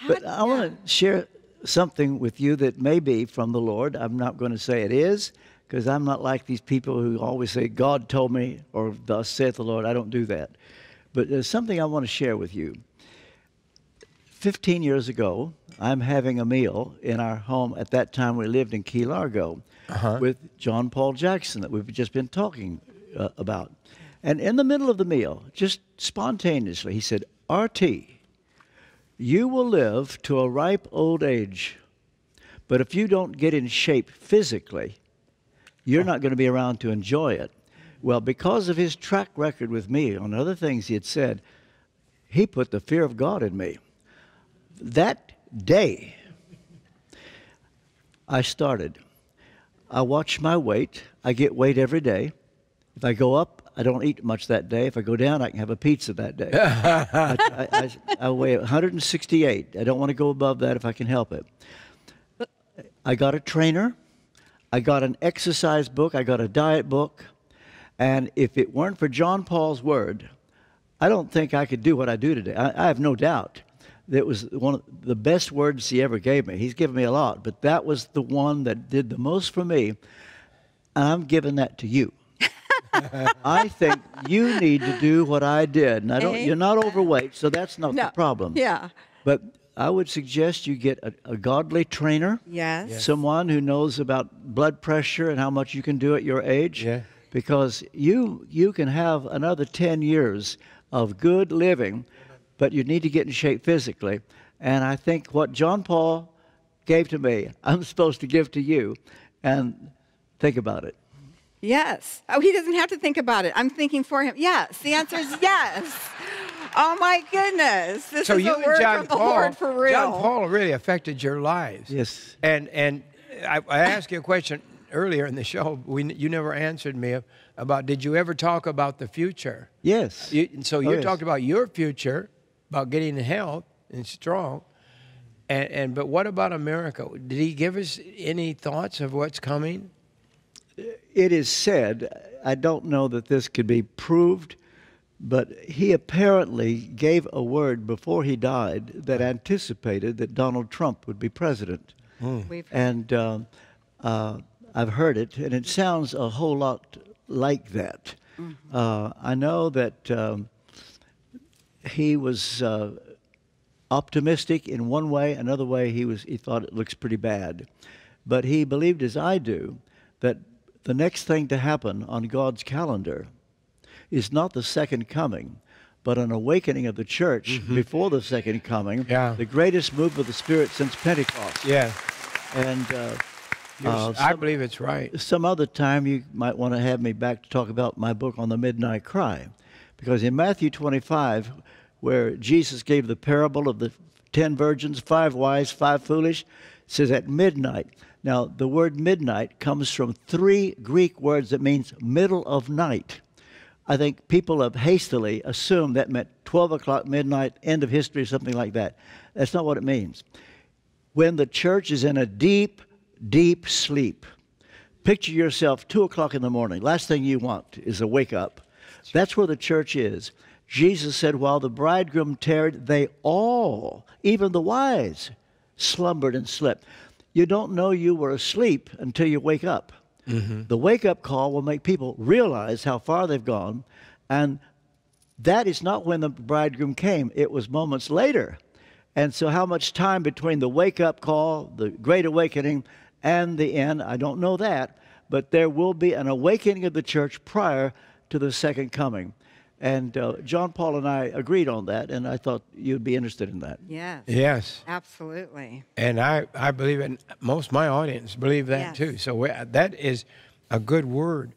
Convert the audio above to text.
But I want to share something with you that may be from the Lord. I'm not going to say it is, because I'm not like these people who always say, God told me, or thus saith the Lord. I don't do that. But there's something I want to share with you. 15 years ago, I'm having a meal in our home. At that time, we lived in Key Largo with John Paul Jackson that we've just been talking about. And in the middle of the meal, just spontaneously, he said, R.T., you will live to a ripe old age, but if you don't get in shape physically, you're not going to be around to enjoy it. Well, because of his track record with me on other things he had said, he put the fear of God in me. That day, I started. I watch my weight. I get weight every day. If I go up, I don't eat much that day. If I go down, I can have a pizza that day. I weigh 168. I don't want to go above that if I can help it. I got a trainer. I got an exercise book. I got a diet book. And if it weren't for John Paul's word, I don't think I could do what I do today. I have no doubt. That was one of the best words he ever gave me. He's given me a lot, but that was the one that did the most for me. And I'm giving that to you. I think you need to do what I did. And you're not overweight, so that's not the problem. Yeah. But I would suggest you get a godly trainer. Yes. Someone who knows about blood pressure and how much you can do at your age. Yeah. Because you can have another 10 years of good living, but you need to get in shape physically. And I think what John Paul gave to me, I'm supposed to give to you. And think about it. Yes. Oh, he doesn't have to think about it. I'm thinking for him. Yes. The answer is yes. Oh, my goodness. This So is you a and word John from the Paul, Lord for real. John Paul really affected your lives. Yes. And I asked you a question earlier in the show. You never answered me about, did you ever talk about the future? Yes. You Yes. talked about your future, about getting health and strong. But what about America? Did he give us any thoughts of what's coming? It is said, I don't know that this could be proved, but he apparently gave a word before he died that anticipated that Donald Trump would be president. And I've heard it, and it sounds a whole lot like that. I know that he was optimistic in one way. Another way, he thought it looks pretty bad. But he believed, as I do, that the next thing to happen on God's calendar is not the second coming, but an awakening of the church before the second coming, the greatest move of the Spirit since Pentecost. Yeah. And I believe it's right. some other time you might want to have me back to talk about my book on the midnight cry. Because in Matthew 25, where Jesus gave the parable of the 10 virgins, 5 wise, 5 foolish, it says at midnight. Now, the word midnight comes from 3 Greek words that means middle of night. I think people have hastily assumed that meant 12 o'clock midnight, end of history, something like that. That's not what it means. When the church is in a deep, deep sleep, picture yourself 2 o'clock in the morning. Last thing you want is a wake up. That's where the church is. Jesus said, while the bridegroom tarried, they all, even the wise, slumbered and slept. You don't know you were asleep until you wake up. The wake-up call will make people realize how far they've gone, and that is not when the bridegroom came. It was moments later. And so how much time between the wake-up call, the great awakening, and the end, I don't know that, but there will be an awakening of the church prior to the second coming. And John Paul and I agreed on that, and I thought you'd be interested in that. Yes. Yes. Absolutely. And I believe it. Most of my audience believe that too. So that is a good word.